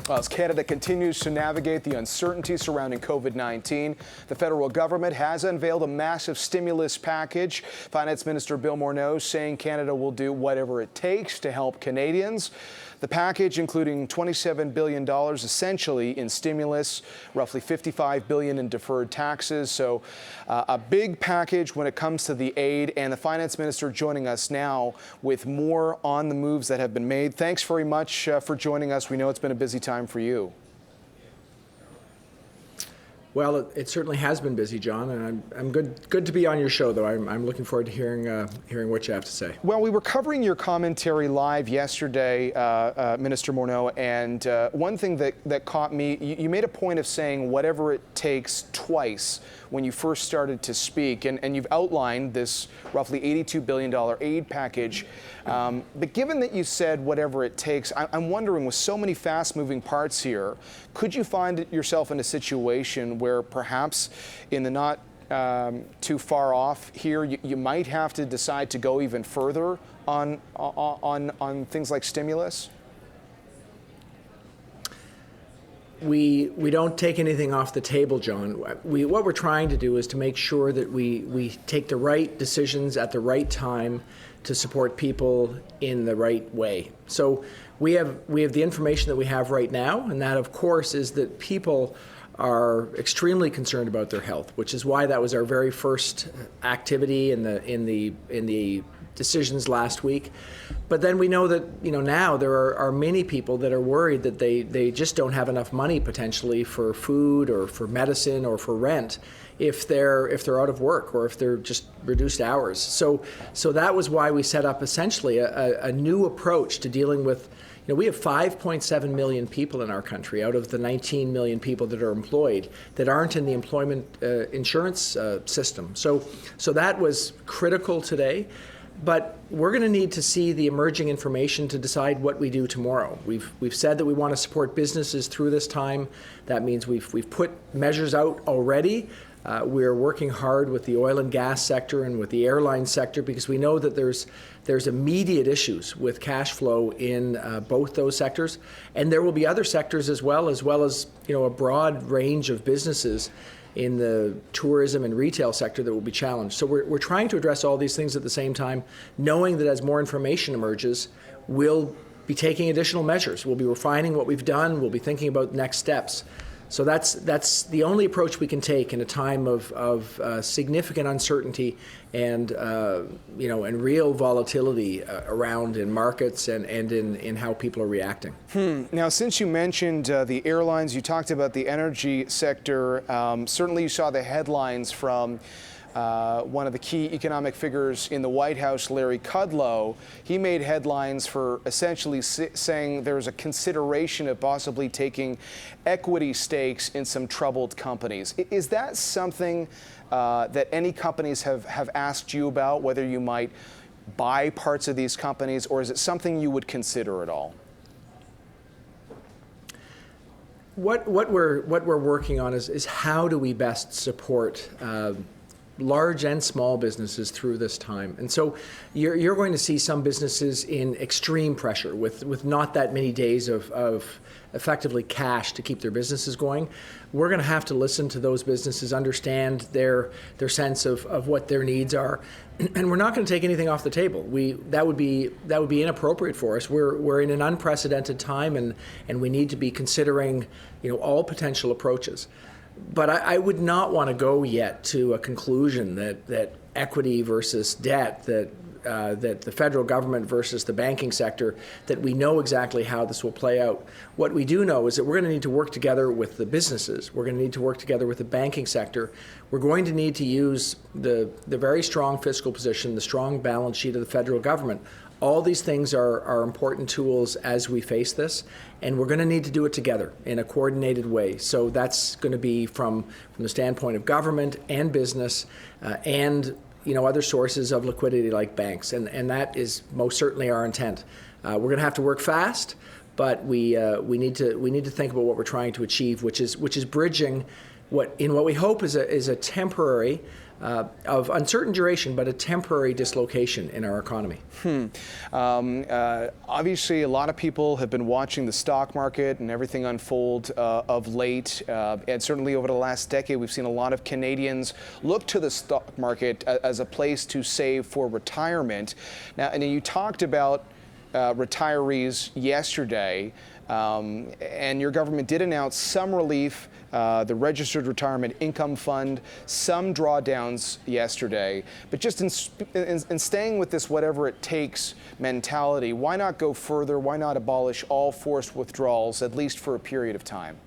Well, as Canada continues to navigate the uncertainty surrounding COVID-19, the federal government has unveiled a massive stimulus package. Finance Minister Bill Morneau saying Canada will do whatever it takes to help Canadians. The package, including $27 billion essentially in stimulus, roughly $55 billion in deferred taxes. So a big package when it comes to the aid. And the finance minister joining us now with more on the moves that have been made. Thanks very much for joining us. We know it's been a busy time for you. Well, it certainly has been busy, John, and I'm good to be on your show, though. I'm looking forward to hearing what you have to say. Well, we were covering your commentary live yesterday, Minister Morneau, and one thing that caught me, you made a point of saying whatever it takes twice when you first started to speak, and you've outlined this roughly $82 billion aid package. But given that you said whatever it takes, I'm wondering, with so many fast-moving parts here, could you find yourself in a situation where perhaps in the not too far off here, you might have to decide to go even further on things like stimulus? We don't take anything off the table, John. What we're trying to do is to make sure that we take the right decisions at the right time to support people in the right way. So we have the information that we have right now, and that, of course, is that people are extremely concerned about their health, which is why that was our very first activity in the decisions last week. But then we know that now there are many people that are worried that they just don't have enough money potentially for food or for medicine or for rent if they're out of work or if they're just reduced hours. So that was why we set up essentially a new approach to dealing with. We have 5.7 million people in our country out of the 19 million people that are employed that aren't in the employment insurance system. So that was critical today. But we're going to need to see the emerging information to decide what we do tomorrow. We've said that we want to support businesses through this time. That means we've put measures out already. We're working hard with the oil and gas sector and with the airline sector because we know that there's immediate issues with cash flow in both those sectors, and there will be other sectors as well as a broad range of businesses in the tourism and retail sector that will be challenged. So we're trying to address all these things at the same time, knowing that as more information emerges, we'll be taking additional measures. We'll be refining what we've done. We'll be thinking about next steps. So that's the only approach we can take in a time of significant uncertainty and and real volatility around in markets and in how people are reacting. Now, since you mentioned the airlines, you talked about the energy sector. Certainly, you saw the headlines from one of the key economic figures in the White House, Larry Kudlow. He made headlines for essentially saying there's a consideration of possibly taking equity stakes in some troubled companies. Is that something that any companies have asked you about, whether you might buy parts of these companies, or is it something you would consider at all? What we're working on is how do we best support large and small businesses through this time. And so you're going to see some businesses in extreme pressure with not that many days of effectively cash to keep their businesses going. We're going to have to listen to those businesses, understand their sense of what their needs are, and we're not going to take anything off the table. That would be inappropriate for us. We're in an unprecedented time, and we need to be considering all potential approaches. But I would not want to go yet to a conclusion that equity versus debt, that the federal government versus the banking sector, that we know exactly how this will play out. What we do know is that we're going to need to work together with the businesses. We're going to need to work together with the banking sector. We're going to need to use the very strong fiscal position, the strong balance sheet of the federal government. All these things are important tools as we face this, and we're going to need to do it together in a coordinated way. So that's going to be from the standpoint of government and business and other sources of liquidity like banks, and that is most certainly our intent. We're going to have to work fast, but we need to think about what we're trying to achieve, which is bridging what we hope is a temporary of uncertain duration, but a temporary dislocation in our economy. Obviously, a lot of people have been watching the stock market and everything unfold of late. And certainly over the last decade, we've seen a lot of Canadians look to the stock market as a place to save for retirement. Now, and you talked about retirees yesterday, and your government did announce some relief, the Registered Retirement Income Fund, some drawdowns yesterday. But just in staying with this whatever it takes mentality, why not go further? Why not abolish all forced withdrawals, at least for a period of time?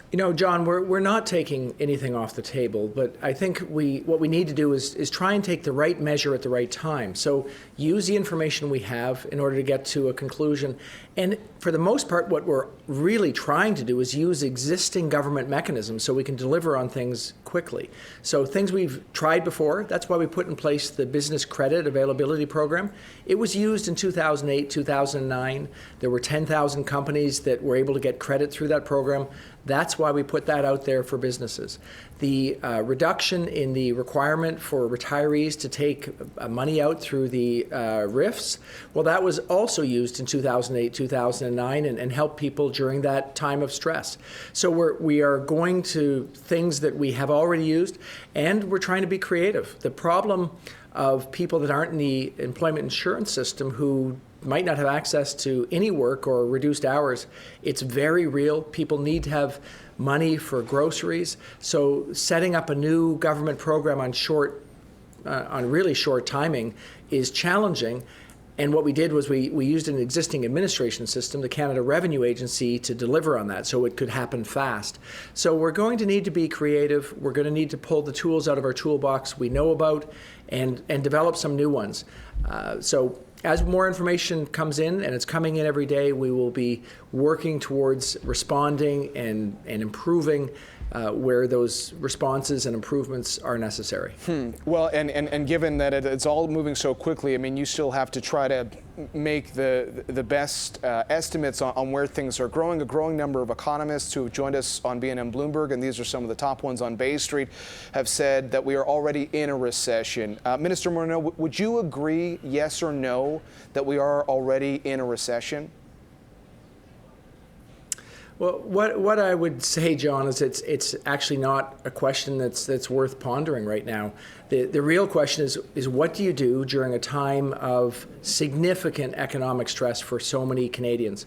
You know, John, we're not taking anything off the table, but I think what we need to do is try and take the right measure at the right time. So use the information we have in order to get to a conclusion. And for the most part, what we're really trying to do is use existing government mechanisms so we can deliver on things quickly. So things we've tried before, that's why we put in place the Business Credit Availability Program. It was used in 2008, 2009. There were 10,000 companies that were able to get credit through that program. That's why we put that out there for businesses. The reduction in the requirement for retirees to take money out through the RIFs, well, that was also used in 2008, 2009 and helped people during that time of stress. So we are going to things that we have already used, and we're trying to be creative. The problem of people that aren't in the employment insurance system who might not have access to any work or reduced hours, it's very real. People need to have money for groceries. So setting up a new government program on really short timing is challenging. And what we did was we used an existing administration system, the Canada Revenue Agency, to deliver on that so it could happen fast. So we're going to need to be creative. We're going to need to pull the tools out of our toolbox we know about and develop some new ones. So as more information comes in, and it's coming in every day, we will be working towards responding and improving where those responses and improvements are necessary. Well, and given that it's all moving so quickly, I mean, you still have to try to make the best estimates on where things are growing. A growing number of economists who have joined us on BNN Bloomberg, and these are some of the top ones on Bay Street, have said that we are already in a recession. Minister Morneau, would you agree, yes or no, that we are already in a recession? Well, what I would say, John, is it's actually not a question that's worth pondering right now. The real question is what do you do during a time of significant economic stress for so many Canadians?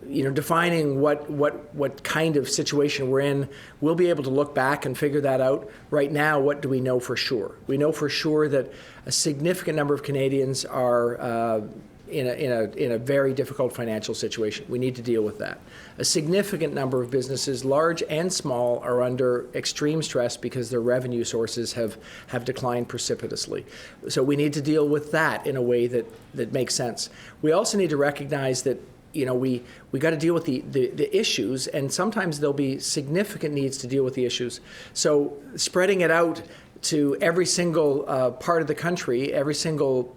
Defining what kind of situation we're in, we'll be able to look back and figure that out. Right now, what do we know for sure? We know for sure that a significant number of Canadians are in a very difficult financial situation. We need to deal with that. A significant number of businesses, large and small, are under extreme stress because their revenue sources have declined precipitously. So we need to deal with that in a way that makes sense. We also need to recognize that we got to deal with the issues, and sometimes there'll be significant needs to deal with the issues. So spreading it out to every single part of the country, every single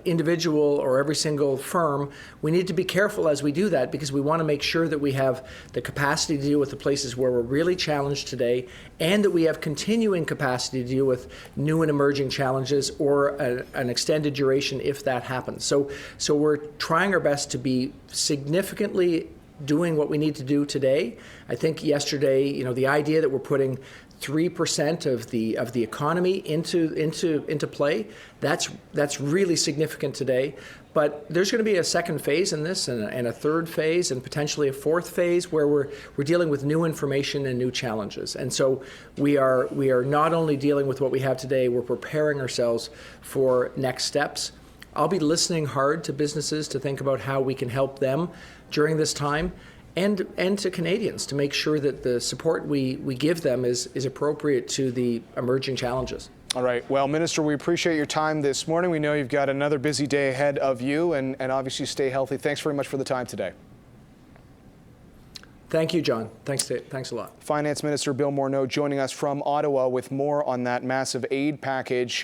individual or every single firm, we need to be careful as we do that because we want to make sure that we have the capacity to deal with the places where we're really challenged today and that we have continuing capacity to deal with new and emerging challenges or an extended duration if that happens. So we're trying our best to be significantly doing what we need to do today. I think yesterday, the idea that we're putting 3% of the economy into play, that's really significant today. But there's going to be a second phase in this and a third phase and potentially a fourth phase where we're dealing with new information and new challenges. And so we are not only dealing with what we have today, we're preparing ourselves for next steps. I'll be listening hard to businesses to think about how we can help them during this time. And to Canadians to make sure that the support we give them is appropriate to the emerging challenges. All right. Well, Minister, we appreciate your time this morning. We know you've got another busy day ahead of you, and obviously stay healthy. Thanks very much for the time today. Thank you, John. Thanks a lot. Finance Minister Bill Morneau joining us from Ottawa with more on that massive aid package.